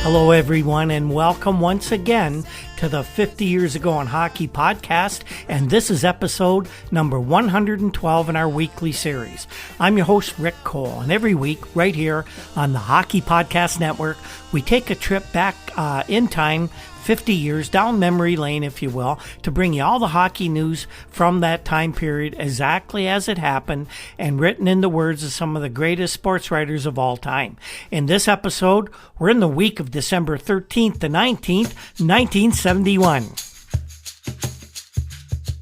Hello, everyone, and welcome once again to the 50 Years Ago in Hockey podcast, and this is episode number 112 in our weekly series. I'm your host, Rick Cole, and every week, right here on the Hockey Podcast Network, we take a trip back in time 50 years, down memory lane, if you will, to bring you all the hockey news from that time period exactly as it happened and written in the words of some of the greatest sports writers of all time. In this episode, we're in the week of December 13th to 19th, 1971.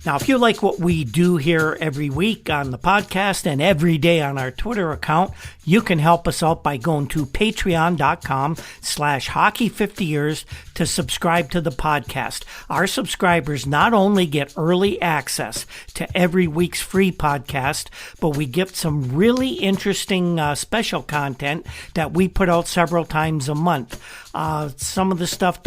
Now, if you like what we do here every week on the podcast and every day on our Twitter account, you can help us out by going to patreon.com/hockey50years to subscribe to the podcast. Our subscribers not only get early access to every week's free podcast, but we get some really interesting special content that we put out several times a month. Some of the stuff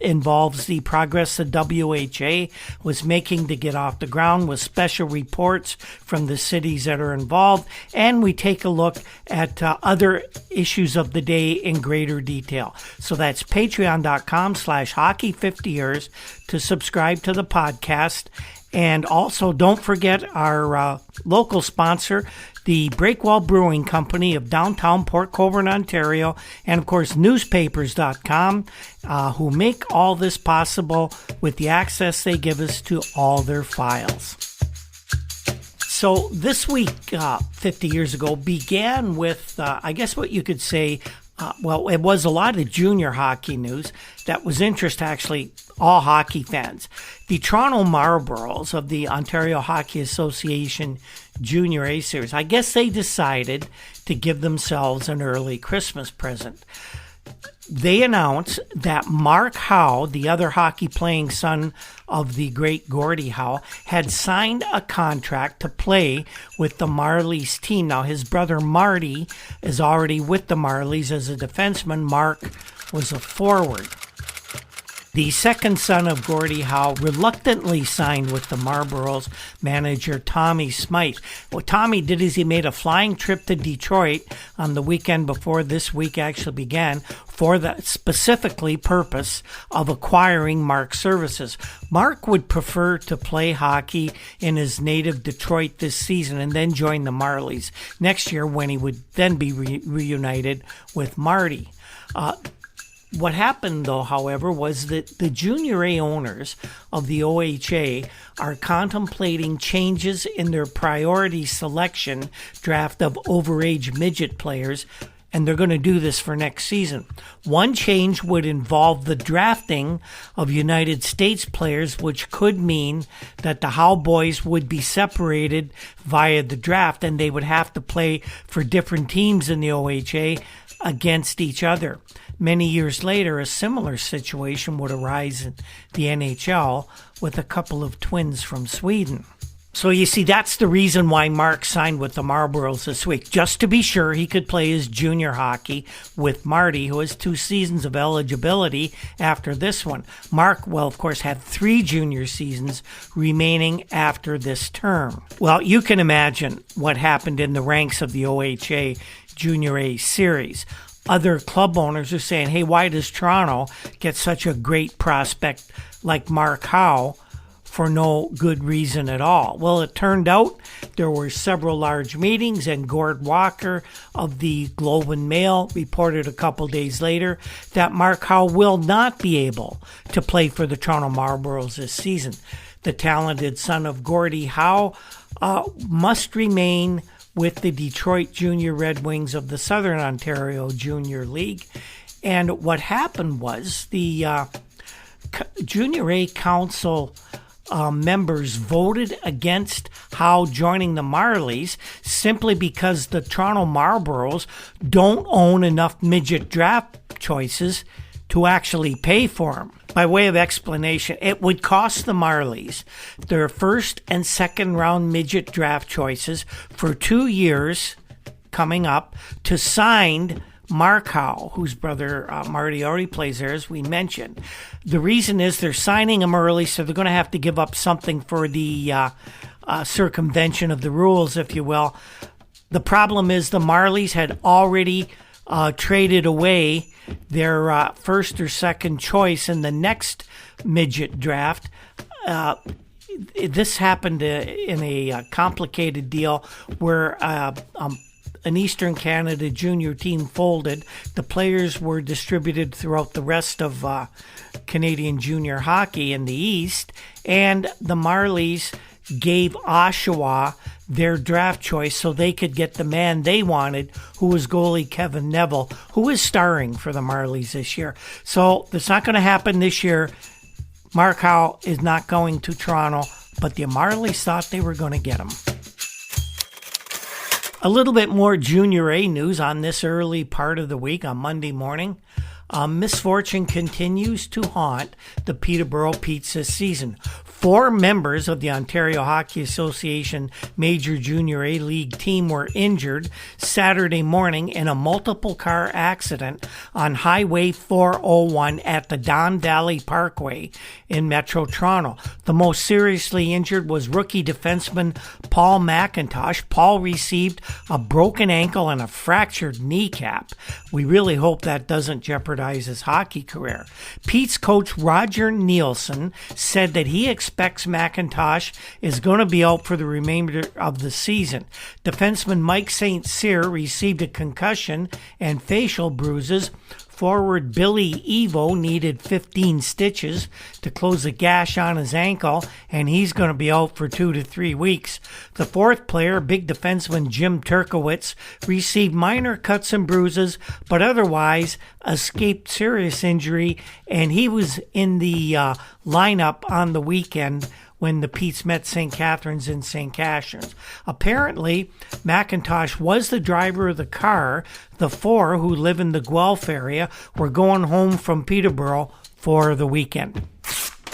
involves the progress the WHA was making to get off the ground with special reports from the cities that are involved, and we take a look at other issues of the day in greater detail. So that's patreon.com/hockey50years to subscribe to the podcast. And also don't forget our local sponsor, the Breakwall Brewing Company of downtown Port Colborne, Ontario, and of course newspapers.com, who make all this possible with the access they give us to all their files. So this week, 50 years ago, began with, I guess what you could say, it was a lot of junior hockey news that was interest actually all hockey fans. The Toronto Marlboros of the Ontario Hockey Association Jr A Series, I guess they decided to give themselves an early Christmas present. They announced that Mark Howe, the other hockey-playing son of the great Gordie Howe, had signed a contract to play with the Marlies team. Now, his brother Marty is already with the Marlies as a defenseman. Mark was a forward. The second son of Gordie Howe reluctantly signed with the Marlboros manager Tommy Smythe. What Tommy did is he made a flying trip to Detroit on the weekend before this week actually began for the specifically purpose of acquiring Mark's services. Mark would prefer to play hockey in his native Detroit this season and then join the Marlies next year when he would then be reunited with Marty. What happened, though, however, was that the Junior A owners of the OHA are contemplating changes in their priority selection draft of overage midget players, and they're going to do this for next season. One change would involve the drafting of United States players, which could mean that the Howe boys would be separated via the draft, and they would have to play for different teams in the OHA against each other. Many years later, a similar situation would arise in the NHL with a couple of twins from Sweden. So you see, that's the reason why Mark signed with the Marlboros this week, just to be sure he could play his junior hockey with Marty, who has 2 seasons of eligibility after this one. Mark will, of course, have 3 junior seasons remaining after this term. Well, you can imagine what happened in the ranks of the OHA Junior A Series. Other club owners are saying, hey, why does Toronto get such a great prospect like Mark Howe for no good reason at all? Well, it turned out there were several large meetings, and Gord Walker of the Globe and Mail reported a couple days later that Mark Howe will not be able to play for the Toronto Marlboros this season. The talented son of Gordie Howe must remain with the Detroit Junior Red Wings of the Southern Ontario Junior League. And what happened was the Junior A Council members voted against Howe joining the Marlies simply because the Toronto Marlboros don't own enough midget draft choices to actually pay for them. By way of explanation, it would cost the Marlies their first and second round midget draft choices for 2 years coming up to sign Mark Howe, whose brother Marty already plays there, as we mentioned. The reason is they're signing him early, so they're going to have to give up something for the circumvention of the rules, if you will. The problem is the Marlies had already traded away their first or second choice in the next midget draft. This happened in a complicated deal where an Eastern Canada junior team folded. The players were distributed throughout the rest of Canadian junior hockey in the East, and the Marlies gave Oshawa their draft choice so they could get the man they wanted, who was goalie Kevin Neville, who is starring for the Marlies this year. So it's not going to happen this year. Mark Howe is not going to Toronto, but the Marlies thought they were going to get him. A little bit more Junior A news on this early part of the week on Monday morning. Misfortune continues to haunt the Peterborough Petes this season. 4 members of the Ontario Hockey Association Major Junior A League team were injured Saturday morning in a multiple-car accident on Highway 401 at the Don Valley Parkway in Metro Toronto. The most seriously injured was rookie defenseman Paul McIntosh. Paul received a broken ankle and a fractured kneecap. We really hope that doesn't jeopardize his hockey career. Pete's coach Roger Nielsen said that he expects McIntosh is going to be out for the remainder of the season. Defenseman Mike St. Cyr received a concussion and facial bruises. Forward Billy Evo needed 15 stitches to close a gash on his ankle, and he's going to be out for 2 to 3 weeks. The fourth player, big defenseman Jim Turkowitz, received minor cuts and bruises, but otherwise escaped serious injury, and he was in the lineup on the weekend when the Petes met St. Catharines in St. Catharines. Apparently, McIntosh was the driver of the car. The 4 who live in the Guelph area were going home from Peterborough for the weekend.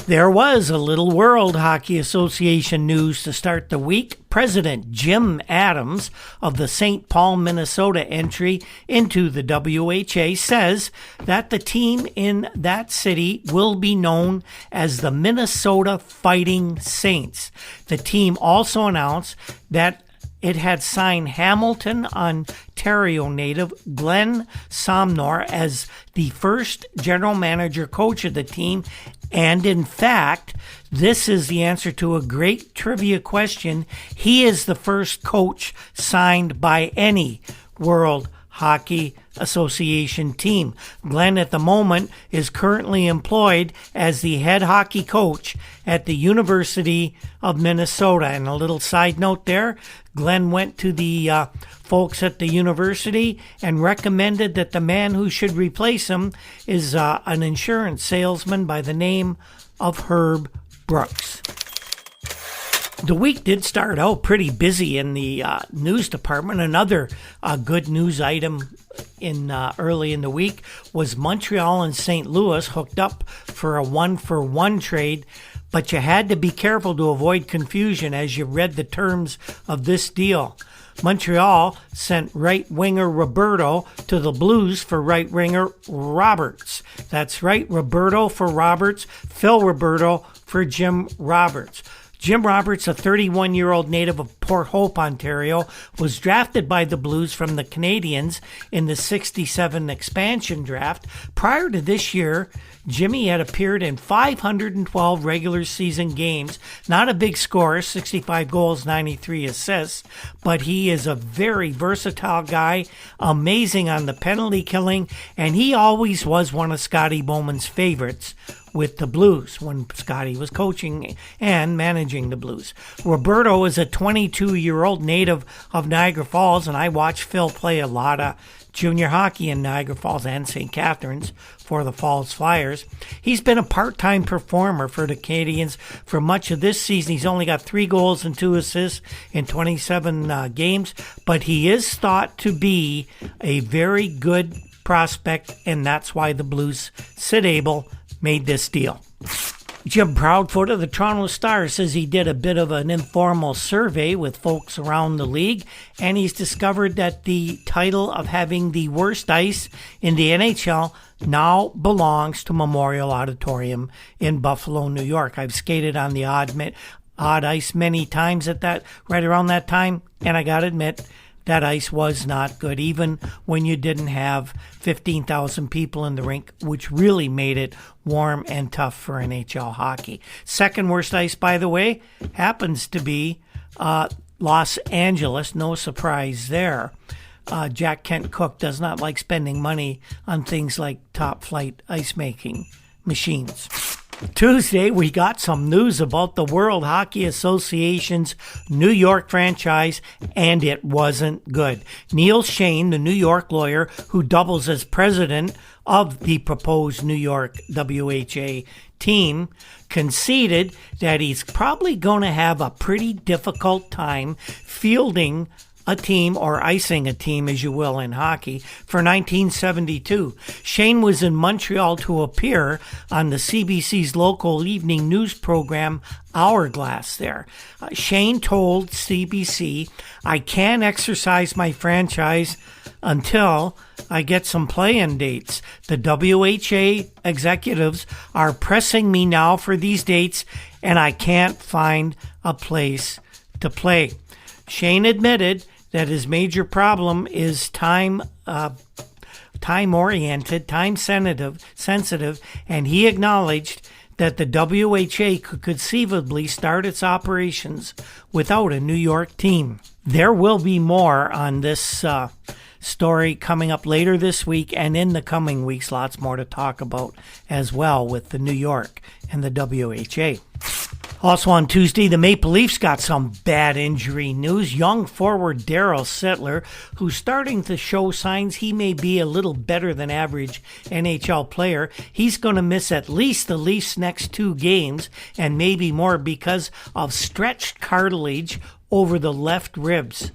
There was a little World Hockey Association news to start the week. President Jim Adams of the St. Paul, Minnesota entry into the WHA says that the team in that city will be known as the Minnesota Fighting Saints. The team also announced that it had signed Hamilton, Ontario native Glenn Somnor as the first general manager coach of the team. And in fact, this is the answer to a great trivia question. He is the first coach signed by any World Hockey Association team. Glenn, at the moment, is currently employed as the head hockey coach at the University of Minnesota. And a little side note there, Glenn went to the folks at the university and recommended that the man who should replace him is an insurance salesman by the name of Herb Brooks. The week did start out pretty busy in the news department. Another good news item in early in the week was Montreal and St. Louis hooked up for a 1-for-1 trade, but you had to be careful to avoid confusion as you read the terms of this deal. Montreal sent right winger Roberto to the Blues for right winger Roberts. That's right, Roberto for Roberts, Phil Roberto for Jim Roberts. Jim Roberts, a 31-year-old native of Port Hope, Ontario, was drafted by the Blues from the Canadiens in the 67 expansion draft. Prior to this year, Jimmy had appeared in 512 regular season games. Not a big scorer, 65 goals, 93 assists, but he is a very versatile guy, amazing on the penalty killing, and he always was one of Scotty Bowman's favorites with the Blues when Scotty was coaching and managing the Blues. Roberto is a 22-year-old native of Niagara Falls, and I watched Phil play a lot of junior hockey in Niagara Falls and St. Catharines for the Falls Flyers. He's been a part-time performer for the Canadiens for much of this season. He's only got 3 goals and 2 assists in 27 games, but he is thought to be a very good prospect, and that's why the Blues, Sid Abel, made this deal. Jim Proudfoot of the Toronto Star says he did a bit of an informal survey with folks around the league, and he's discovered that the title of having the worst ice in the NHL now belongs to Memorial Auditorium in Buffalo, New York. I've skated on the odd ice many times at that, right around that time, and I gotta admit, that ice was not good, even when you didn't have 15,000 people in the rink, which really made it warm and tough for NHL hockey. Second worst ice, by the way, happens to be Los Angeles. No surprise there. Jack Kent Cooke does not like spending money on things like top-flight ice-making machines. Tuesday, we got some news about the World Hockey Association's New York franchise, and it wasn't good. Neil Shane, the New York lawyer who doubles as president of the proposed New York WHA team, conceded that he's probably going to have a pretty difficult time fielding a team, or icing a team, as you will, in hockey, for 1972. Shane was in Montreal to appear on the CBC's local evening news program, Hourglass there. Shane told CBC, "I can't exercise my franchise until I get some play-in dates. The WHA executives are pressing me now for these dates, and I can't find a place to play." Shane admitted that his major problem is time-oriented, time-sensitive, and he acknowledged that the WHA could conceivably start its operations without a New York team. There will be more on this story coming up later this week and in the coming weeks. Lots more to talk about as well with the New York and the WHA. Also on Tuesday, the Maple Leafs got some bad injury news. Young forward Darryl Sittler, who's starting to show signs he may be a little better than average NHL player, he's going to miss at least the Leafs' next 2 games and maybe more because of stretched cartilage over the left ribs.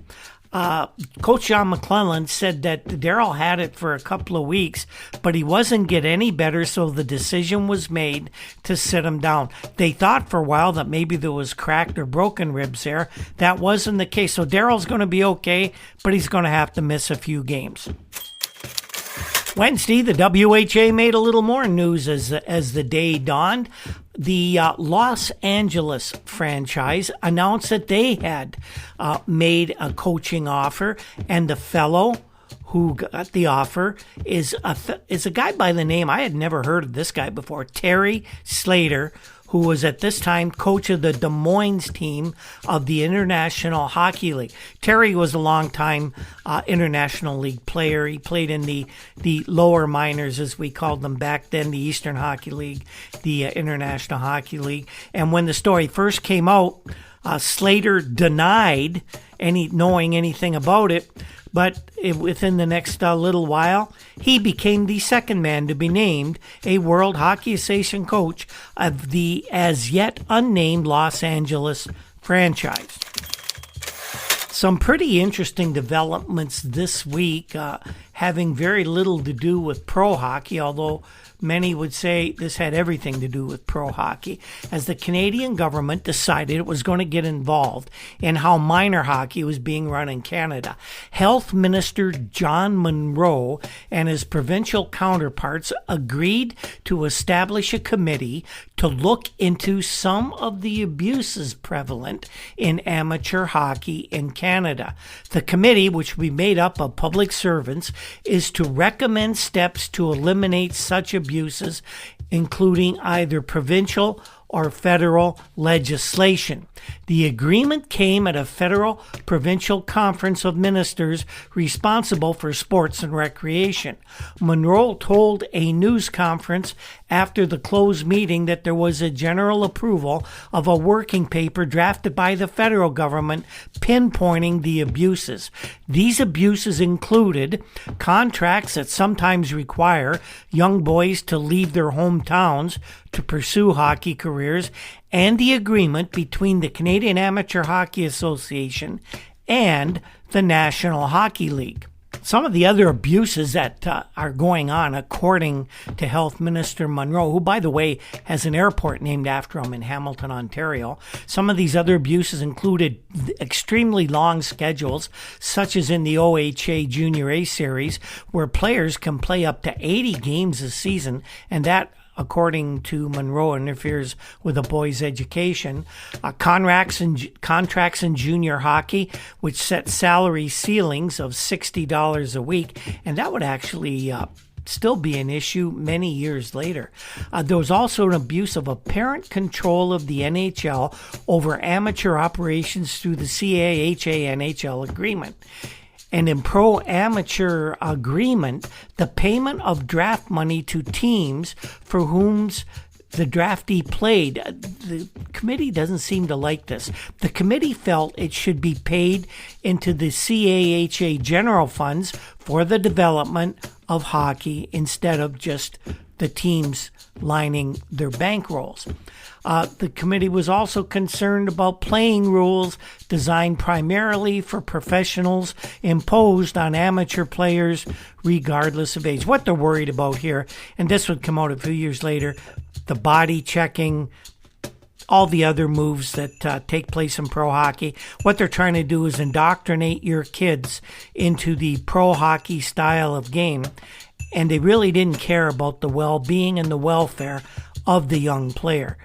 Coach John McClellan said that Darryl had it for a couple of weeks, but he wasn't getting any better, so the decision was made to sit him down. They thought for a while that maybe there was cracked or broken ribs there. That wasn't the case. So Darryl's going to be okay, but he's going to have to miss a few games. Wednesday, the WHA made a little more news as the day dawned. The Los Angeles franchise announced that they had made a coaching offer, and the fellow who got the offer is a guy by the name, I had never heard of this guy before, Terry Slater, who was at this time coach of the Des Moines team of the International Hockey League. Terry was a longtime International League player. He played in the lower minors, as we called them back then, the Eastern Hockey League, the International Hockey League. And when the story first came out, Slater denied knowing anything about it. But within the next little while, he became the second man to be named a World Hockey Association coach of the as yet unnamed Los Angeles franchise. Some pretty interesting developments this week, having very little to do with pro hockey, although many would say this had everything to do with pro hockey, as the Canadian government decided it was going to get involved in how minor hockey was being run in Canada. Health Minister John Munro and his provincial counterparts agreed to establish a committee to look into some of the abuses prevalent in amateur hockey in Canada. The committee, which will be made up of public servants, is to recommend steps to eliminate such abuses, including either provincial or federal legislation. The agreement came at a federal provincial conference of ministers responsible for sports and recreation. Munro told a news conference after the closed meeting that there was a general approval of a working paper drafted by the federal government pinpointing the abuses. These abuses included contracts that sometimes require young boys to leave their hometowns to pursue hockey careers, and the agreement between the Canadian Amateur Hockey Association and the National Hockey League. Some of the other abuses that are going on, according to Health Minister Munro, who, by the way, has an airport named after him in Hamilton, Ontario, some of these other abuses included extremely long schedules, such as in the OHA Jr A series, where players can play up to 80 games a season, and that according to Monroe, interferes with a boy's education. Contracts in junior hockey, which set salary ceilings of $60 a week, and that would actually still be an issue many years later. There was also an abuse of apparent control of the NHL over amateur operations through the CAHA-NHL agreement. And in pro-amateur agreement, the payment of draft money to teams for whom the draftee played. The committee doesn't seem to like this. The committee felt it should be paid into the CAHA general funds for the development of hockey instead of just the teams lining their bankrolls. The committee was also concerned about playing rules designed primarily for professionals imposed on amateur players regardless of age. What they're worried about here, and this would come out a few years later, the body checking, all the other moves that take place in pro hockey. What they're trying to do is indoctrinate your kids into the pro hockey style of game, and they really didn't care about the well-being and the welfare of the young player.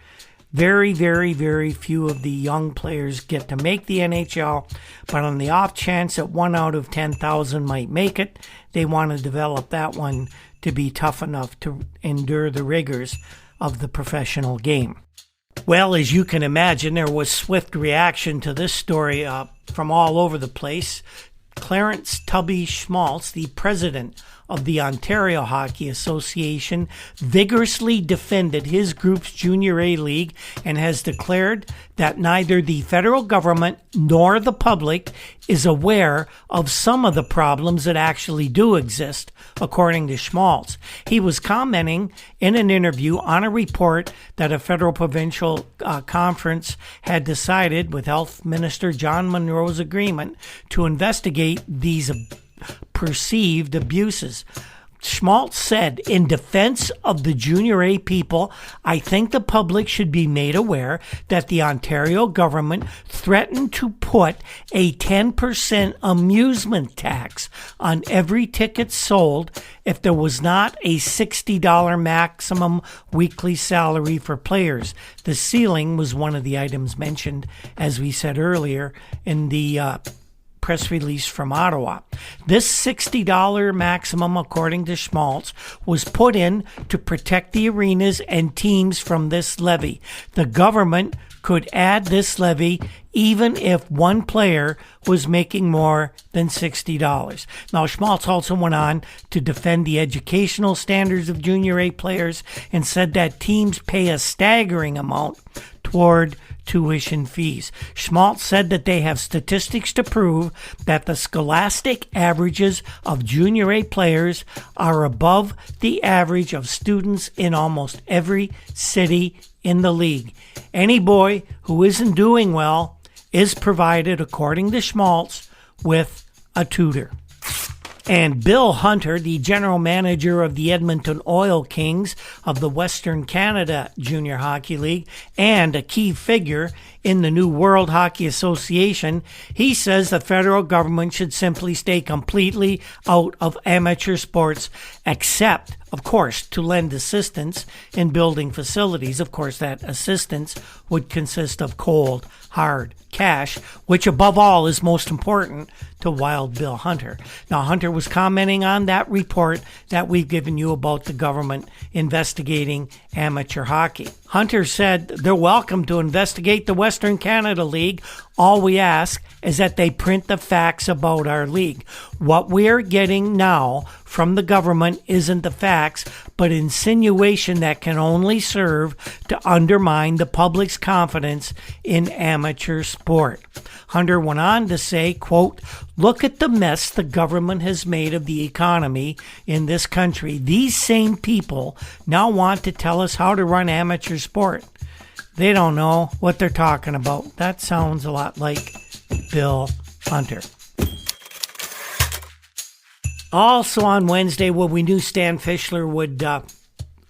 Very, very, very few of the young players get to make the NHL, but on the off chance that 1 out of 10,000 might make it, they want to develop that one to be tough enough to endure the rigors of the professional game. Well, as you can imagine, there was swift reaction to this story from all over the place. Clarence Tubby Schmaltz, the president of the Ontario Hockey Association, vigorously defended his group's Junior A League and has declared that neither the federal government nor the public is aware of some of the problems that actually do exist, according to Schmaltz. He was commenting in an interview on a report that a federal provincial conference had decided, with Health Minister John Monroe's agreement, to investigate these perceived abuses. Schmaltz said, in defense of the Junior A people, I think the public should be made aware that the Ontario government threatened to put a 10% amusement tax on every ticket sold if there was not a $60 maximum weekly salary for players. The ceiling was one of the items mentioned, as we said earlier, in the press release from Ottawa. This $60 maximum, according to Schmaltz, was put in to protect the arenas and teams from this levy. The government could add this levy even if one player was making more than $60. Now, Schmaltz also went on to defend the educational standards of Junior A players and said that teams pay a staggering amount toward tuition fees. Schmaltz said that they have statistics to prove that the scholastic averages of Junior A players are above the average of students in almost every city in the league. Any boy who isn't doing well is provided, according to Schmaltz, with a tutor. And Bill Hunter, the general manager of the Edmonton Oil Kings of the Western Canada Junior Hockey League and a key figure in the new World Hockey Association, he says the federal government should simply stay completely out of amateur sports, except, of course, to lend assistance in building facilities. Of course, that assistance would consist of cold, hard cash, which above all is most important to Wild Bill Hunter. Now, Hunter was commenting on that report that we've given you about the government investigating amateur hockey. Hunter said they're welcome to investigate the Western Canada League. All we ask is that they print the facts about our league. What we're getting now from the government isn't the facts, but insinuation that can only serve to undermine the public's confidence in amateur sport. Hunter went on to say, quote, look at the mess the government has made of the economy in this country. These same people now want to tell us how to run amateur sport. They don't know what they're talking about. That sounds a lot like Bill Hunter. Also on Wednesday, well, we knew Stan Fischler would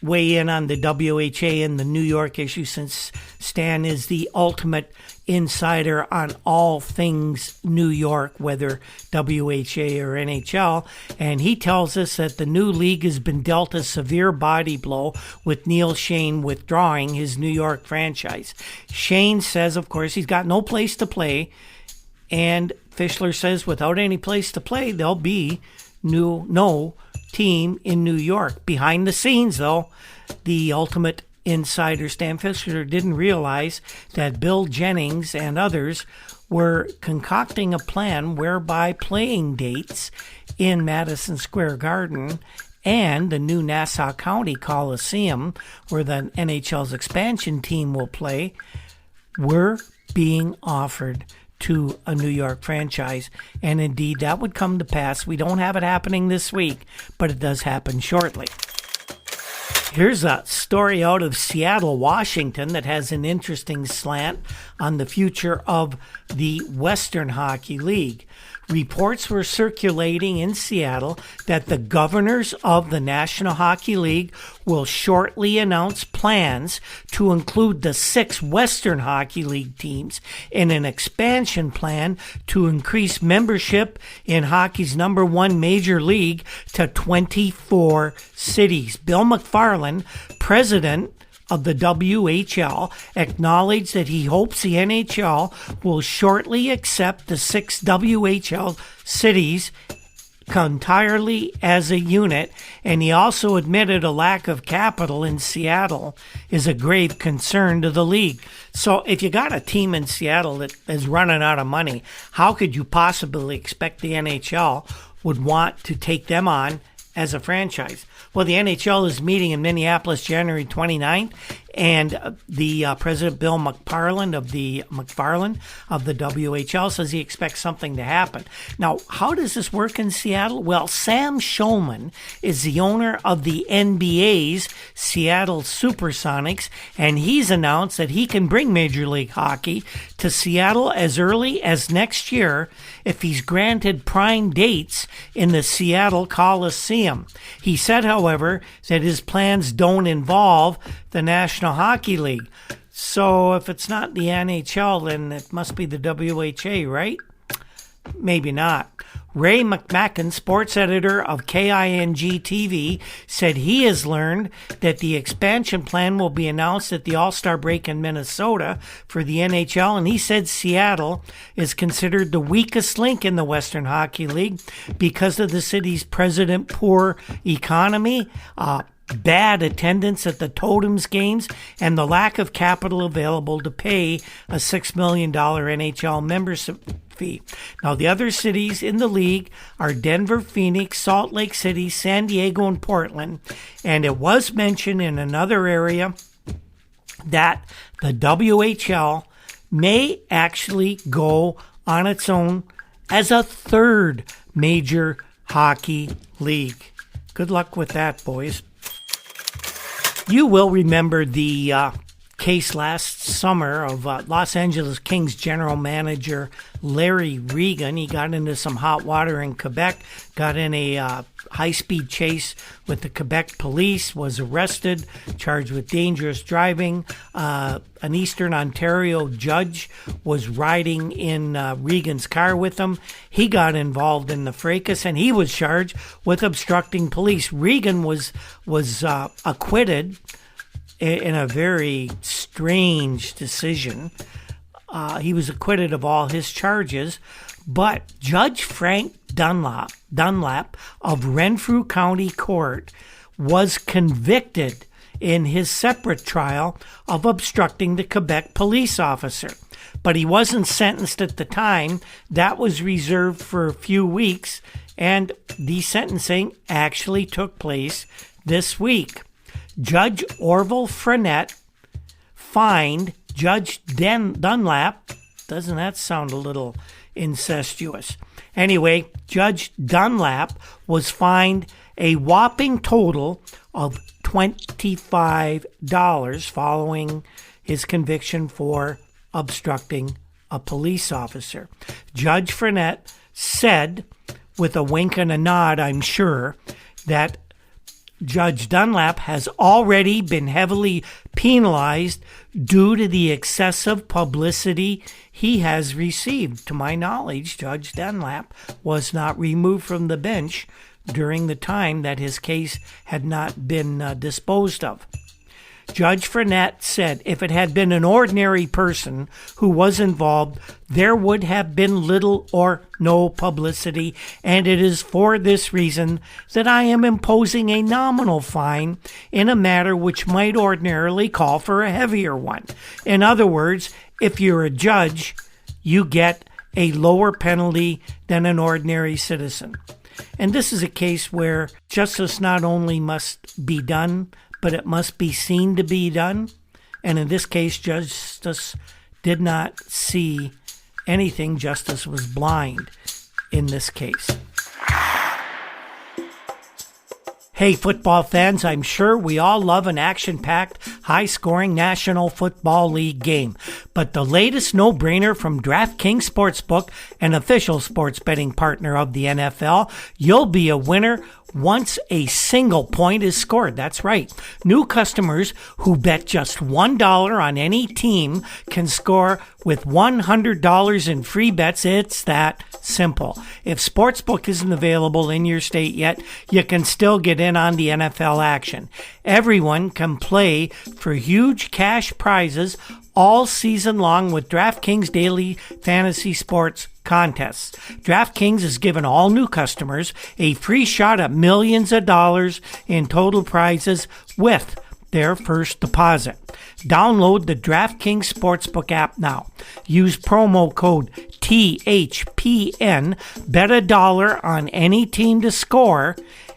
weigh in on the WHA and the New York issue, since Stan is the ultimate insider on all things New York, whether WHA or NHL. And he tells us that the new league has been dealt a severe body blow with Neil Shane withdrawing his New York franchise. Shane says, of course, he's got no place to play. And Fischler says without any place to play, there'll be no team in New York. Behind the scenes, though, the ultimate insider Stan Fischler didn't realize that Bill Jennings and others were concocting a plan whereby playing dates in Madison Square Garden and the new Nassau County Coliseum, where the NHL's expansion team will play, were being offered to a New York franchise. And indeed, that would come to pass. We don't have it happening this week, but it does happen shortly. Here's a story out of Seattle, Washington, that has an interesting slant on the future of the Western Hockey League. Reports were circulating in Seattle that the governors of the National Hockey League will shortly announce plans to include the 6 Western Hockey League teams in an expansion plan to increase membership in hockey's #1 major league to 24 cities. Bill McFarland, president of the WHL, acknowledged that he hopes the NHL will shortly accept the 6 WHL cities entirely as a unit, and he also admitted a lack of capital in Seattle is a grave concern to the league. So if you got a team in Seattle that is running out of money, how could you possibly expect the NHL would want to take them on as a franchise? Well, the NHL is meeting in Minneapolis January 29th, and the President Bill McFarland of the WHL says he expects something to happen. Now, how does this work in Seattle? Well, Sam Schulman is the owner of the NBA's Seattle Supersonics, and he's announced that he can bring Major League Hockey to Seattle as early as next year if he's granted prime dates in the Seattle Coliseum. He said, however, that his plans don't involve the National Hockey League. So if it's not the NHL, then it must be the WHA, right? Maybe not. Ray McMacken, sports editor of KING TV, said he has learned that the expansion plan will be announced at the All-Star break in Minnesota for the NHL, and he said Seattle is considered the weakest link in the Western Hockey League because of the city's poor economy, bad attendance at the Totems games, and the lack of capital available to pay a $6 million NHL membership fee. Now, the other cities in the league are Denver, Phoenix, Salt Lake City, San Diego, and Portland. And it was mentioned in another area that the WHL may actually go on its own as a 3rd major hockey league. Good luck with that, boys. You will remember the case last summer of Los Angeles Kings general manager Larry Regan. He got into some hot water in Quebec, got in a high-speed chase with the Quebec police, was arrested, charged with dangerous driving. An Eastern Ontario judge was riding in Regan's car with him. He got involved in the fracas, and he was charged with obstructing police. Regan was acquitted in a very strange decision. He was acquitted of all his charges, but Judge Frank Dunlap of Renfrew County Court was convicted in his separate trial of obstructing the Quebec police officer. But he wasn't sentenced at the time. That was reserved for a few weeks, and the sentencing actually took place this week. Judge Orville Frenette fined Judge Dunlap. Doesn't that sound a little incestuous? Anyway, Judge Dunlap was fined a whopping total of $25 following his conviction for obstructing a police officer. Judge Frenette said, with a wink and a nod, I'm sure, that Judge Dunlap has already been heavily penalized due to the excessive publicity he has received. To my knowledge, Judge Dunlap was not removed from the bench during the time that his case had not been disposed of. Judge Fournette said if it had been an ordinary person who was involved, there would have been little or no publicity, and it is for this reason that I am imposing a nominal fine in a matter which might ordinarily call for a heavier one. In other words, if you're a judge, you get a lower penalty than an ordinary citizen. And this is a case where justice not only must be done, but it must be seen to be done. And in this case, justice did not see anything. Justice was blind in this case. Hey, football fans, I'm sure we all love an action-packed, high-scoring National Football League game. But the latest no-brainer from DraftKings Sportsbook, an official sports betting partner of the NFL, you'll be a winner once a single point is scored. That's right. New customers who bet just $1 on any team can score with $100 in free bets. It's that simple. If Sportsbook isn't available in your state yet, you can still get in on the NFL action. Everyone can play for huge cash prizes all season long with DraftKings Daily Fantasy Sports Contests. DraftKings has given all new customers a free shot at millions of dollars in total prizes with their first deposit. Download the DraftKings Sportsbook app now. Use promo code THPN, bet $1 on any team to score,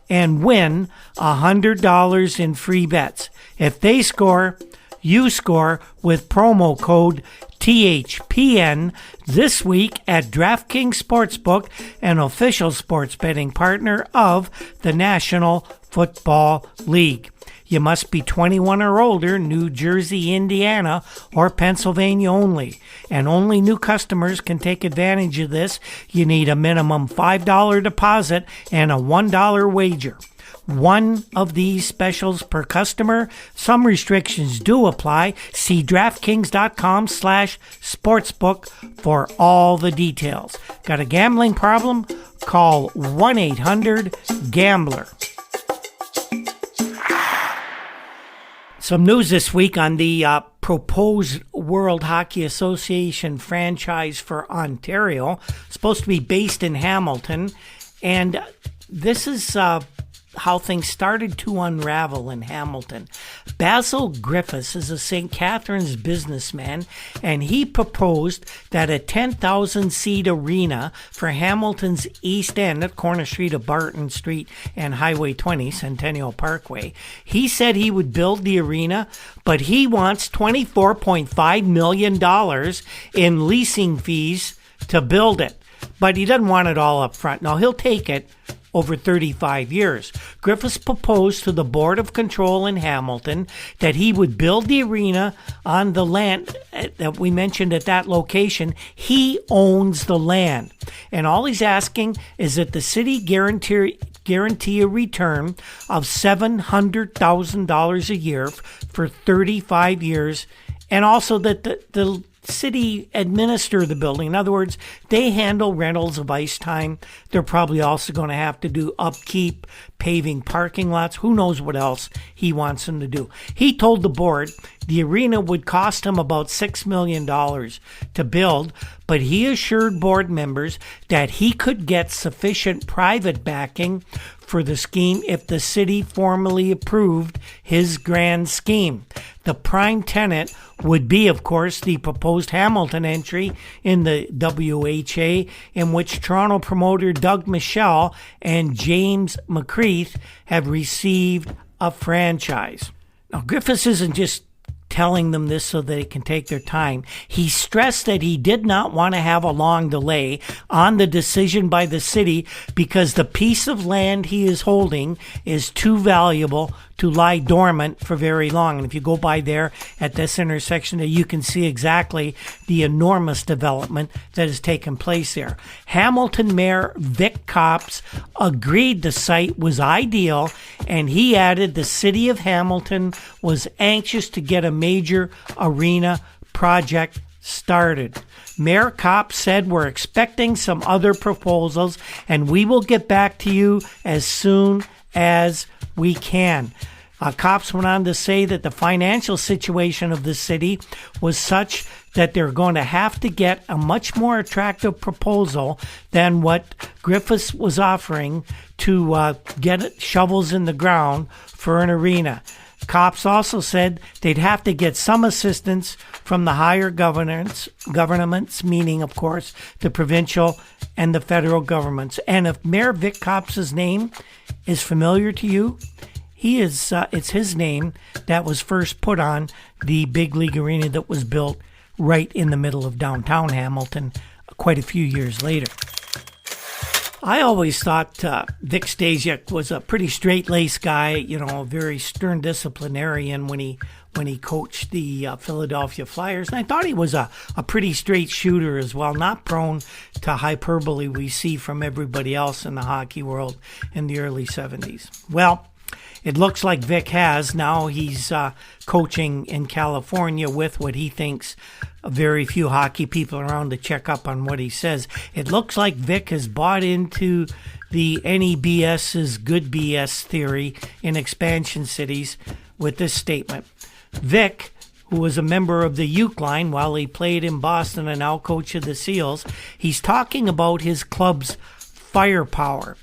and win $100 in free bets. If they score, you score with promo code THPN this week at DraftKings Sportsbook, an official sports betting partner of the National Football League. You must be 21 or older, New Jersey, Indiana, or Pennsylvania only. And only new customers can take advantage of this. You need a minimum $5 deposit and a $1 wager. One of these specials per customer. Some restrictions do apply. See DraftKings.com/sportsbook for all the details. Got a gambling problem? Call 1-800-GAMBLER. Some news this week on the proposed World Hockey Association franchise for Ontario. It's supposed to be based in Hamilton. And this is how things started to unravel in Hamilton. Basil Griffiths is a St. Catharines businessman, and he proposed that a 10,000-seat arena for Hamilton's East End at corner street of Barton Street and Highway 20, Centennial Parkway. He said he would build the arena, but he wants $24.5 million in leasing fees to build it. But he doesn't want it all up front. Now, he'll take it over 35 years. Griffiths proposed to the Board of Control in Hamilton that he would build the arena on the land that we mentioned at that location. He owns the land. And all he's asking is that the city guarantee a return of $700,000 a year for 35 years, and also that the city administer the building. In other words, they handle rentals of ice time. They're probably also going to have to do upkeep, paving parking lots. Who knows what else he wants them to do. He told the board the arena would cost him about $6 million to build, but he assured board members that he could get sufficient private backing for the scheme if the city formally approved his grand scheme. The prime tenant would be, of course, the proposed Hamilton entry in the WHA, in which Toronto promoter Doug Michelle and James McCreath have received a franchise. Now, Griffiths isn't just telling them this so they can take their time. He stressed that he did not want to have a long delay on the decision by the city because the piece of land he is holding is too valuable to lie dormant for very long. And if you go by there at this intersection, you can see exactly the enormous development that has taken place there. Hamilton Mayor Vic Copps agreed the site was ideal, and he added the city of Hamilton was anxious to get a major arena project started. Mayor Copps said, "We're expecting some other proposals, and we will get back to you as soon as we can." Copps went on to say that the financial situation of the city was such that they're going to have to get a much more attractive proposal than what Griffiths was offering to get shovels in the ground for an arena. Copps also said they'd have to get some assistance from the higher governments, meaning, of course, the provincial and the federal governments. And if Mayor Vic Copps' name is familiar to you, it's his name that was first put on the big league arena that was built right in the middle of downtown Hamilton quite a few years later. I always thought Vic Stasiuk was a pretty straight-laced guy, a very stern disciplinarian when he coached the Philadelphia Flyers. And I thought he was a pretty straight shooter as well, not prone to hyperbole we see from everybody else in the hockey world in the early 70s. Well, it looks like Vic has. Now he's coaching in California with what he thinks very few hockey people around to check up on what he says. It looks like Vic has bought into the any BS is good BS theory in expansion cities with this statement. Vic, who was a member of the Uke line while he played in Boston and now coach of the Seals, he's talking about his club's firepower.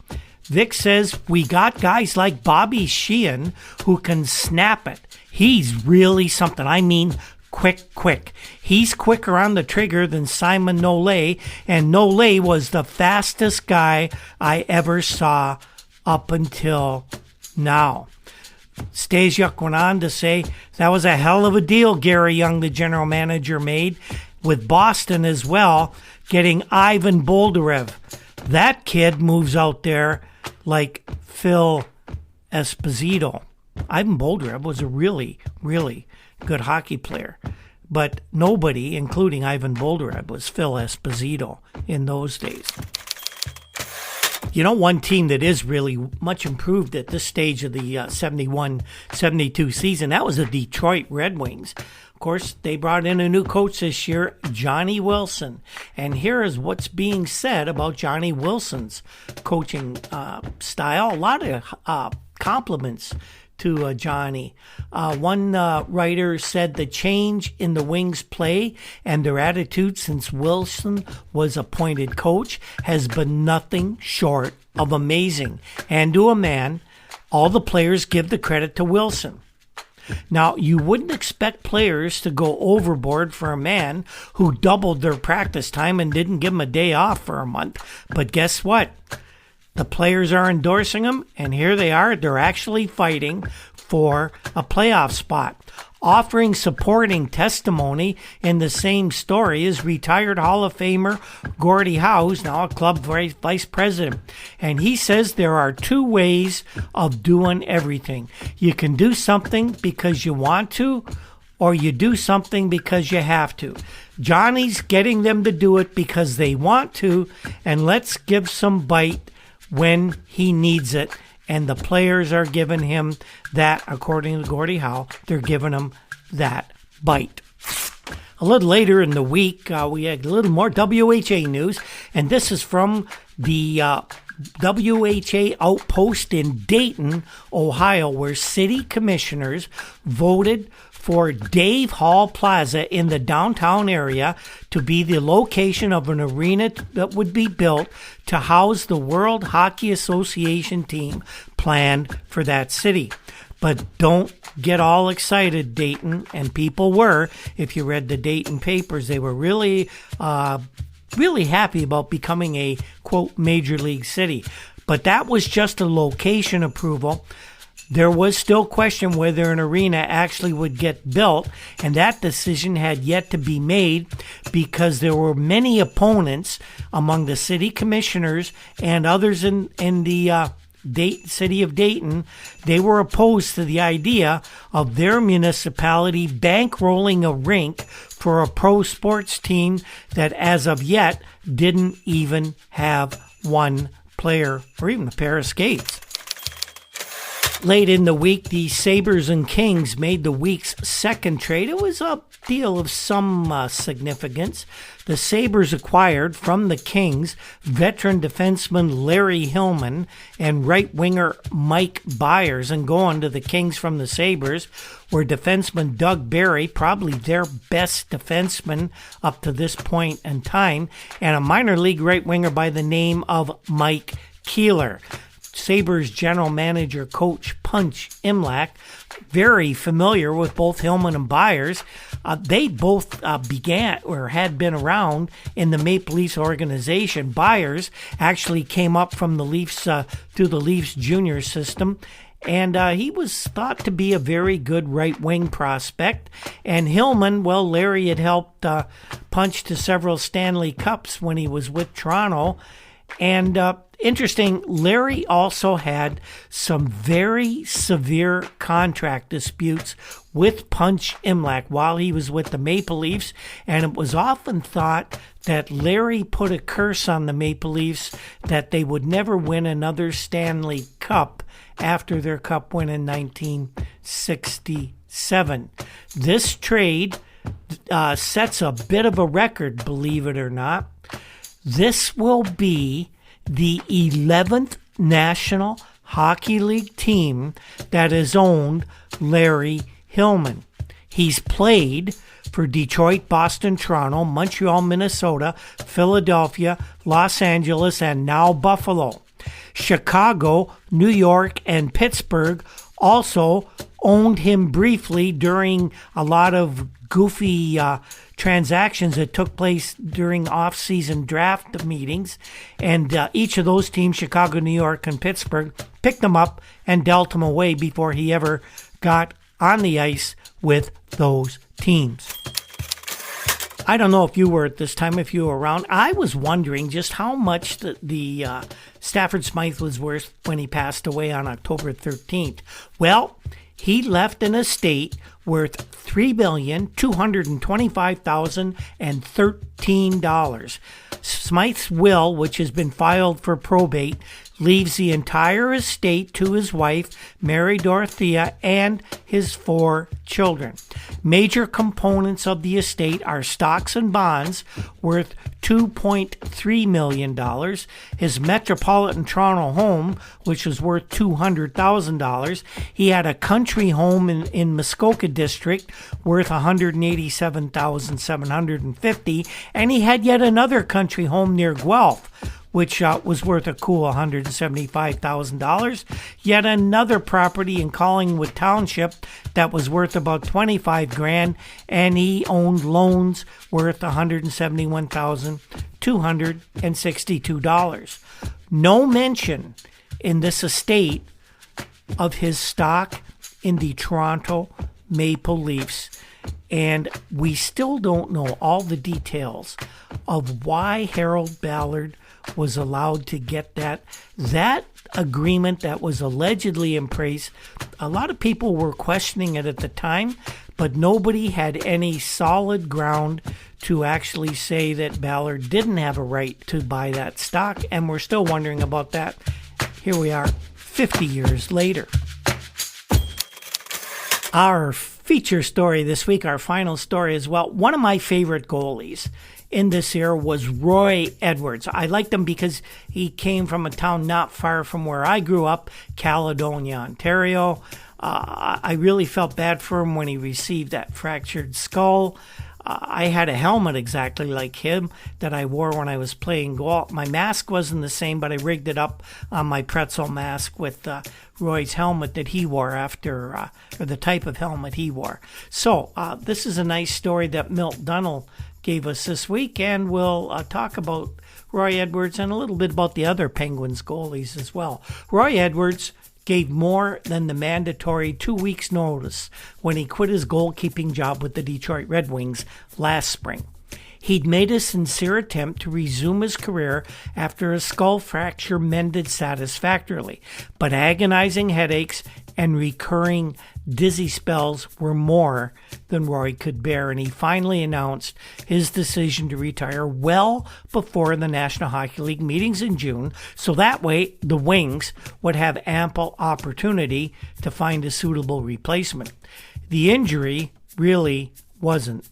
Vic says, "We got guys like Bobby Sheehan who can snap it. He's really something. I mean, quick. He's quicker on the trigger than Simon Nollet, and Nollet was the fastest guy I ever saw up until now." Stasiuk went on to say, "That was a hell of a deal Gary Young, the general manager, made with Boston as well, getting Ivan Boldarev. That kid moves out there like Phil Esposito." Ivan Boldarev was a really, really good hockey player, but nobody, including Ivan Boldarev, was Phil Esposito in those days. One team that is really much improved at this stage of the 71-72 season, that was the Detroit Red Wings. Of course, they brought in a new coach this year, Johnny Wilson. And here is what's being said about Johnny Wilson's coaching style. A lot of compliments to Johnny. One writer said the change in the Wings' play and their attitude since Wilson was appointed coach has been nothing short of amazing. And to a man, all the players give the credit to Wilson. Now, you wouldn't expect players to go overboard for a man who doubled their practice time and didn't give them a day off for a month. But guess what? The players are endorsing him, and here they are. They're actually fighting for a playoff spot. Offering supporting testimony in the same story is retired Hall of Famer Gordy Howes, now a club vice president. And he says there are two ways of doing everything. You can do something because you want to, or you do something because you have to. Johnny's getting them to do it because they want to, and let's give some bite when he needs it. And the players are giving him that, according to Gordie Howe, they're giving him that bite. A little later in the week, we had a little more WHA news, and this is from the WHA outpost in Dayton, Ohio, where city commissioners voted for Dave Hall Plaza in the downtown area to be the location of an arena that would be built to house the World Hockey Association team planned for that city. But don't get all excited, Dayton, and people were. If you read the Dayton papers, they were really happy about becoming a, quote, major league city. But that was just a location approval. There was still question whether an arena actually would get built, and that decision had yet to be made because there were many opponents among the city commissioners and others in the city of Dayton, they were opposed to the idea of their municipality bankrolling a rink for a pro sports team that as of yet didn't even have one player or even a pair of skates. Late in the week, the Sabres and Kings made the week's second trade. It was a deal of some significance. The Sabres acquired from the Kings veteran defenseman Larry Hillman and right winger Mike Byers, and going to the Kings from the Sabres were defenseman Doug Barry, probably their best defenseman up to this point in time, and a minor league right winger by the name of Mike Keeler. Sabres general manager coach Punch Imlach, very familiar with both Hillman and Byers. They both began or had been around in the Maple Leafs organization. Byers actually came up from the Leafs through the Leafs Jr system, and he was thought to be a very good right wing prospect. And Hillman, well, Larry had helped Punch to several Stanley Cups when he was with Toronto. And interesting, Larry also had some very severe contract disputes with Punch Imlach while he was with the Maple Leafs, and it was often thought that Larry put a curse on the Maple Leafs that they would never win another Stanley Cup after their cup win in 1967. This trade sets a bit of a record, believe it or not. This will be the 11th National Hockey League team that has owned Larry Hillman. He's played for Detroit, Boston, Toronto, Montreal, Minnesota, Philadelphia, Los Angeles, and now Buffalo. Chicago, New York, and Pittsburgh also owned him briefly during a lot of goofy transactions that took place during off-season draft meetings, and each of those teams, Chicago, New York, and Pittsburgh, picked him up and dealt him away before he ever got on the ice with those teams. I don't know if you were at this time, if you were around. I was wondering just how much the Stafford Smythe was worth when he passed away on October 13th. Well, he left an estate worth $3,225,013. Smythe's will, which has been filed for probate, leaves the entire estate to his wife, Mary Dorothea, and his 4 children. Major components of the estate are stocks and bonds worth $2.3 million, his Metropolitan Toronto home, which was worth $200,000. He had a country home in Muskoka District worth $187,750, and he had yet another country home near Guelph, which was worth a cool $175,000. Yet another property in Collingwood Township that was worth about $25,000, and he owned loans worth $171,262. No mention in this estate of his stock in the Toronto Maple Leafs. And we still don't know all the details of why Harold Ballard was allowed to get that agreement that was allegedly in place. A lot of people were questioning it at the time, but nobody had any solid ground to actually say that Ballard didn't have a right to buy that stock, and we're still wondering about that. Here we are 50 years later. Our feature story this week, our final story as well, one of my favorite goalies in this era was Roy Edwards. I liked him because he came from a town not far from where I grew up, Caledonia, Ontario. I really felt bad for him when he received that fractured skull. I had a helmet exactly like him that I wore when I was playing golf. My mask wasn't the same, but I rigged it up on my pretzel mask with Roy's helmet that he wore or the type of helmet he wore. So this is a nice story that Milt Dunnell gave us this week, and we'll talk about Roy Edwards and a little bit about the other Penguins goalies as well. Roy Edwards gave more than the mandatory 2 weeks' notice when he quit his goalkeeping job with the Detroit Red Wings last spring. He'd made a sincere attempt to resume his career after a skull fracture mended satisfactorily, but agonizing headaches and recurring dizzy spells were more than Roy could bear, and he finally announced his decision to retire well before the National Hockey League meetings in June, so that way the Wings would have ample opportunity to find a suitable replacement. The injury really wasn't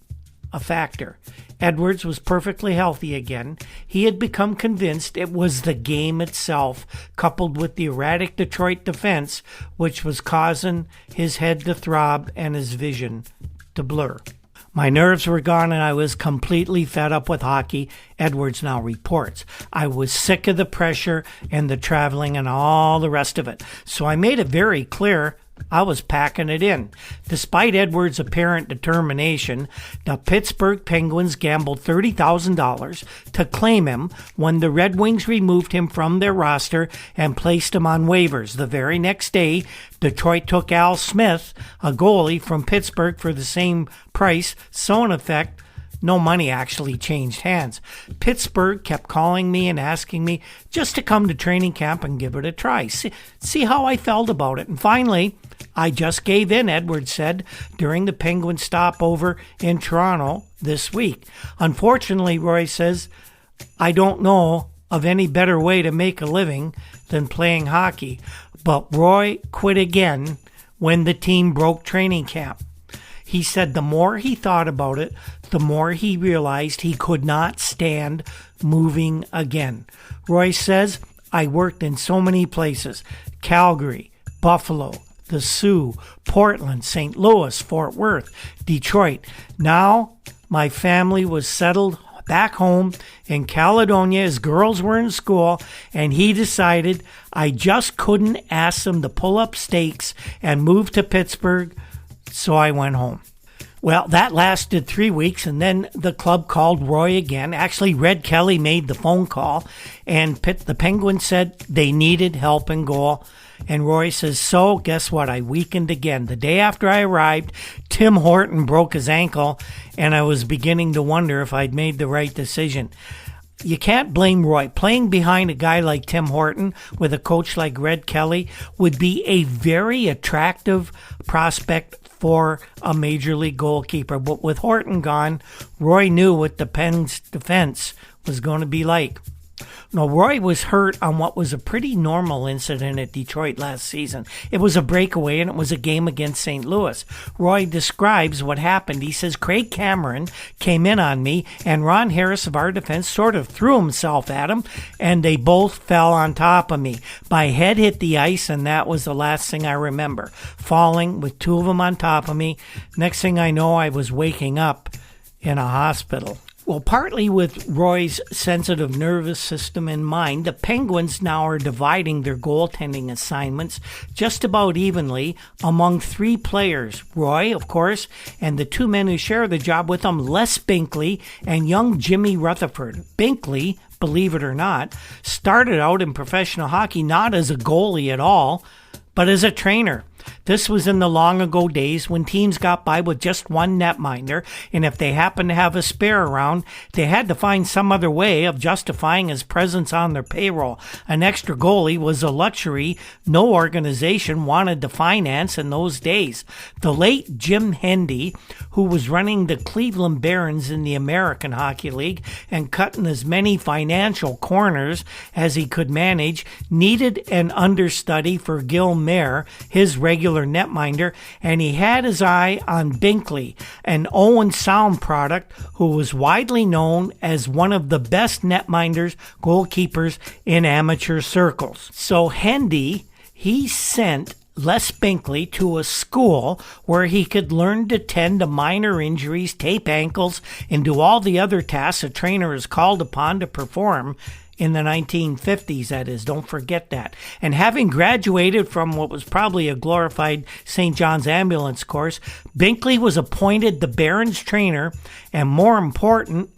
a factor. Edwards was perfectly healthy again. He had become convinced it was the game itself, coupled with the erratic Detroit defense, which was causing his head to throb and his vision to blur. My nerves were gone and I was completely fed up with hockey, Edwards now reports. I was sick of the pressure and the traveling and all the rest of it. So I made it very clear I was packing it in. Despite Edwards' apparent determination, the Pittsburgh Penguins gambled $30,000 to claim him when the Red Wings removed him from their roster and placed him on waivers. The very next day, Detroit took Al Smith, a goalie from Pittsburgh, for the same price, so in effect, no money actually changed hands. Pittsburgh kept calling me and asking me just to come to training camp and give it a try. See how I felt about it. And finally, I just gave in, Edwards said during the Penguin stopover in Toronto this week. Unfortunately, Roy says, I don't know of any better way to make a living than playing hockey. But Roy quit again when the team broke training camp. He said the more he thought about it, the more he realized he could not stand moving again. Roy says, I worked in so many places: Calgary, Buffalo, the Sioux, Portland, St. Louis, Fort Worth, Detroit. Now my family was settled back home in Caledonia. His girls were in school, and he decided I just couldn't ask them to pull up stakes and move to Pittsburgh, so I went home. Well, that lasted 3 weeks, and then the club called Roy again. Actually, Red Kelly made the phone call, and the Penguins said they needed help in goal. And Roy says, so guess what? I weakened again. The day after I arrived, Tim Horton broke his ankle, and I was beginning to wonder if I'd made the right decision. You can't blame Roy. Playing behind a guy like Tim Horton with a coach like Red Kelly would be a very attractive prospect for a major league goalkeeper. But with Horton gone, Roy knew what the Pens' defense was going to be like. Now, Roy was hurt on what was a pretty normal incident at Detroit last season. It was a breakaway, and it was a game against St. Louis. Roy describes what happened. He says, Craig Cameron came in on me, and Ron Harris of our defense sort of threw himself at him, and they both fell on top of me. My head hit the ice, and that was the last thing I remember. Falling with two of them on top of me. Next thing I know, I was waking up in a hospital. Well, partly with Roy's sensitive nervous system in mind, the Penguins now are dividing their goaltending assignments just about evenly among three players. Roy, of course, and the two men who share the job with him, Les Binkley and young Jimmy Rutherford. Binkley, believe it or not, started out in professional hockey not as a goalie at all, but as a trainer. This was in the long ago days when teams got by with just one netminder, and if they happened to have a spare around, they had to find some other way of justifying his presence on their payroll. An extra goalie was a luxury no organization wanted to finance in those days. The late Jim Hendy, who was running the Cleveland Barons in the American Hockey League and cutting as many financial corners as he could manage, needed an understudy for Gil Mayer, his regular netminder, and he had his eye on Binkley, an Owen Sound product who was widely known as one of the best netminders, goalkeepers in amateur circles. So Hendy, he sent Les Binkley to a school where he could learn to tend to minor injuries, tape ankles, and do all the other tasks a trainer is called upon to perform in the 1950s, that is. Don't forget that. And having graduated from what was probably a glorified St. John's ambulance course, Binkley was appointed the Barons trainer, and more important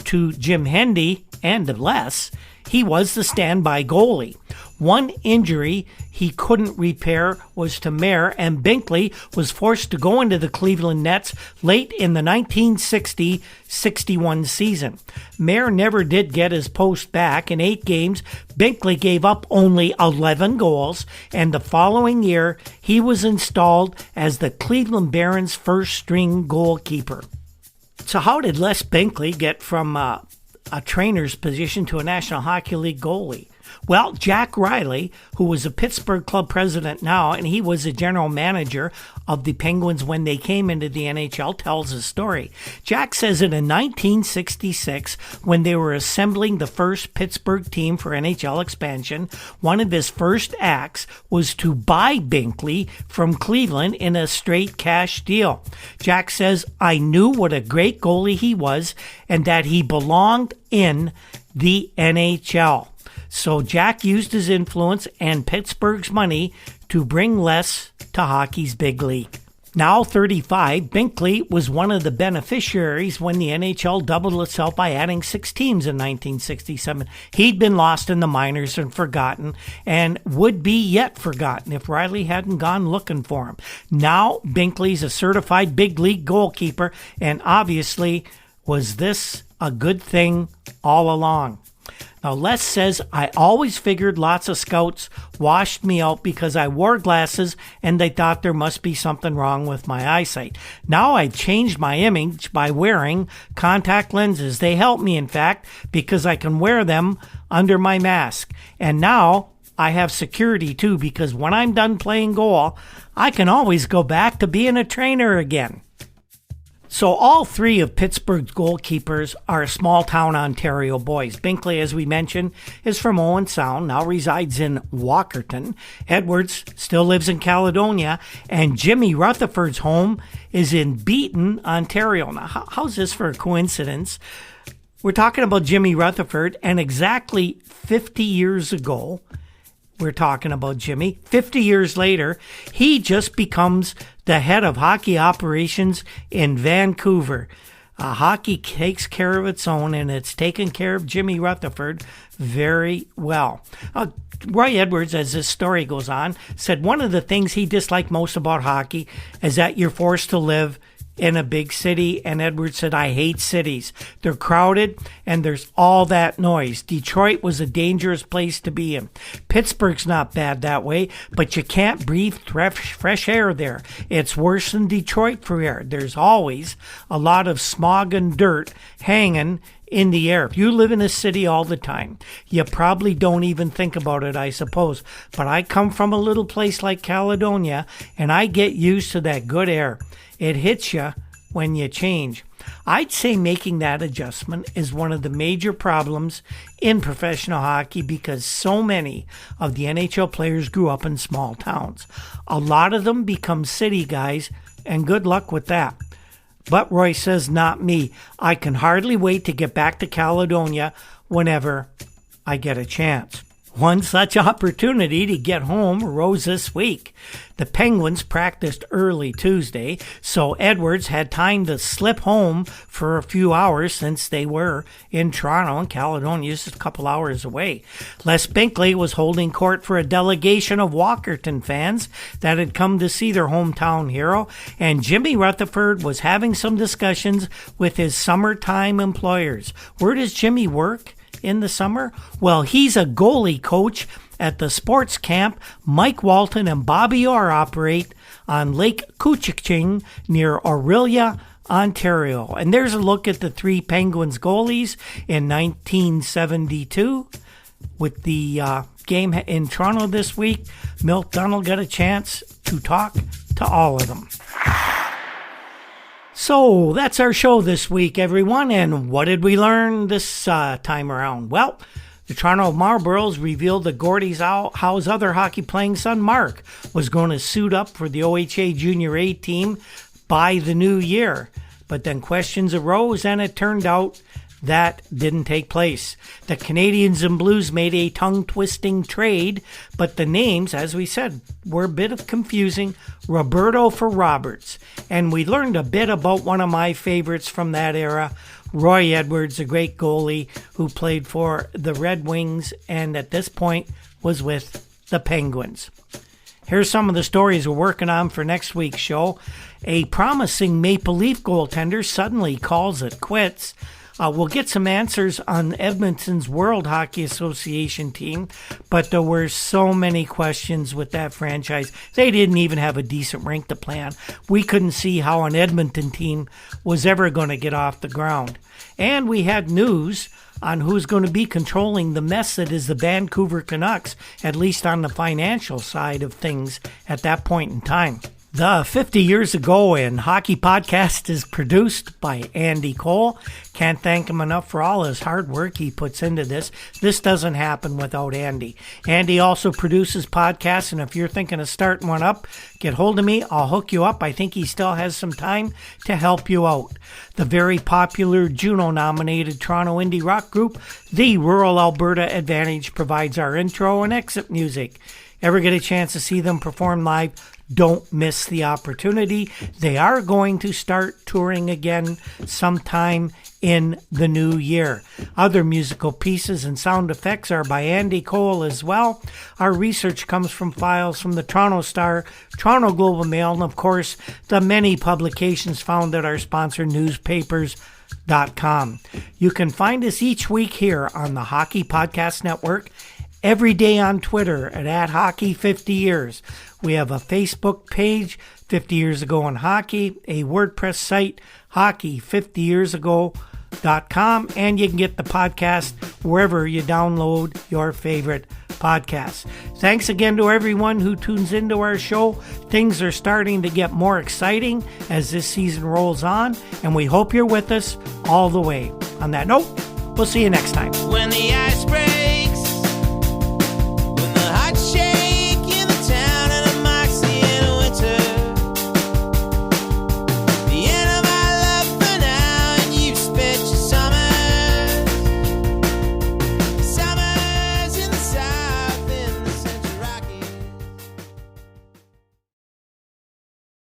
to Jim Hendy and to Les, he was the standby goalie. One injury he couldn't repair was to Mayer, and Binkley was forced to go into the Cleveland Nets late in the 1960-61 season. Mayer never did get his post back. In 8 games, Binkley gave up only 11 goals, and the following year, he was installed as the Cleveland Barons' first-string goalkeeper. So how did Les Binkley get from a trainer's position to a National Hockey League goalie? Well, Jack Riley, who was a Pittsburgh club president now, and he was the general manager of the Penguins when they came into the NHL, tells his story. Jack says that in 1966, when they were assembling the first Pittsburgh team for NHL expansion, one of his first acts was to buy Binkley from Cleveland in a straight cash deal. Jack says, "I knew what a great goalie he was and that he belonged in the NHL." So Jack used his influence and Pittsburgh's money to bring Les to hockey's big league. Now 35, Binkley was one of the beneficiaries when the NHL doubled itself by adding 6 teams in 1967. He'd been lost in the minors and forgotten, and would be yet forgotten if Riley hadn't gone looking for him. Now Binkley's a certified big league goalkeeper, and obviously was this a good thing all along? Now, Les says, "I always figured lots of scouts washed me out because I wore glasses and they thought there must be something wrong with my eyesight. Now I've changed my image by wearing contact lenses. They help me, in fact, because I can wear them under my mask. And now I have security, too, because when I'm done playing goal, I can always go back to being a trainer again." So all 3 of Pittsburgh's goalkeepers are small-town Ontario boys. Binkley, as we mentioned, is from Owen Sound, now resides in Walkerton. Edwards still lives in Caledonia, and Jimmy Rutherford's home is in Beaton, Ontario. Now, how's this for a coincidence? We're talking about Jimmy Rutherford, and exactly 50 years ago, we're talking about Jimmy. 50 years later, he just becomes the head of hockey operations in Vancouver. Hockey takes care of its own, and it's taken care of Jimmy Rutherford very well. Roy Edwards, as this story goes on, said one of the things he disliked most about hockey is that you're forced to live in a big city, and Edwards said, "I hate cities. They're crowded, and there's all that noise. Detroit was a dangerous place to be in. Pittsburgh's not bad that way, but you can't breathe fresh air there. It's worse than Detroit for air. There's always a lot of smog and dirt hanging in the air. If you live in a city all the time, you probably don't even think about it, I suppose. But I come from a little place like Caledonia, and I get used to that good air. It hits you when you change." I'd say making that adjustment is one of the major problems in professional hockey because so many of the NHL players grew up in small towns. A lot of them become city guys, and good luck with that. But Roy says, "Not me. I can hardly wait to get back to Caledonia whenever I get a chance." One such opportunity to get home arose this week. The Penguins practiced early Tuesday, so Edwards had time to slip home for a few hours since they were in Toronto, and Caledonia is just a couple hours away. Les Binkley was holding court for a delegation of Walkerton fans that had come to see their hometown hero, and Jimmy Rutherford was having some discussions with his summertime employers. Where does Jimmy work in the summer? Well, he's a goalie coach at the sports camp Mike Walton and Bobby Orr operate on Lake Couchiching near Orillia, Ontario. And there's a look at the 3 Penguins goalies in 1972 with the game in Toronto this week. Milt Dunn got a chance to talk to all of them. So that's our show this week, everyone. And what did we learn this time around? Well, the Toronto Marlboros revealed that Gordy Howe's other hockey-playing son, Mark, was going to suit up for the OHA Jr A team by the new year. But then questions arose, and it turned out that didn't take place. The Canadians and Blues made a tongue-twisting trade, but the names, as we said, were a bit of confusing. Roberto for Roberts. And we learned a bit about one of my favorites from that era, Roy Edwards, a great goalie who played for the Red Wings and at this point was with the Penguins. Here's some of the stories we're working on for next week's show. A promising Maple Leaf goaltender suddenly calls it quits. We'll get some answers on Edmonton's World Hockey Association team, but there were so many questions with that franchise. They didn't even have a decent rink to play on. We couldn't see how an Edmonton team was ever going to get off the ground. And we had news on who's going to be controlling the mess that is the Vancouver Canucks, at least on the financial side of things at that point in time. The 50 Years Ago in Hockey podcast is produced by Andy Cole. Can't thank him enough for all his hard work he puts into this. This doesn't happen without Andy. Andy also produces podcasts, and if you're thinking of starting one up, get hold of me. I'll hook you up. I think he still has some time to help you out. The very popular Juno-nominated Toronto indie rock group, the Rural Alberta Advantage, provides our intro and exit music. Ever get a chance to see them perform live? Don't miss the opportunity. They are going to start touring again sometime in the new year. Other musical pieces and sound effects are by Andy Cole as well. Our research comes from files from the Toronto Star, Toronto Globe and Mail, and of course, the many publications found at our sponsor newspapers.com. You can find us each week here on the Hockey Podcast Network, every day on Twitter at Hockey50Years. We have a Facebook page, 50 Years Ago in Hockey, a WordPress site, Hockey50YearsAgo.com, and you can get the podcast wherever you download your favorite podcasts. Thanks again to everyone who tunes into our show. Things are starting to get more exciting as this season rolls on, and we hope you're with us all the way. On that note, we'll see you next time. When the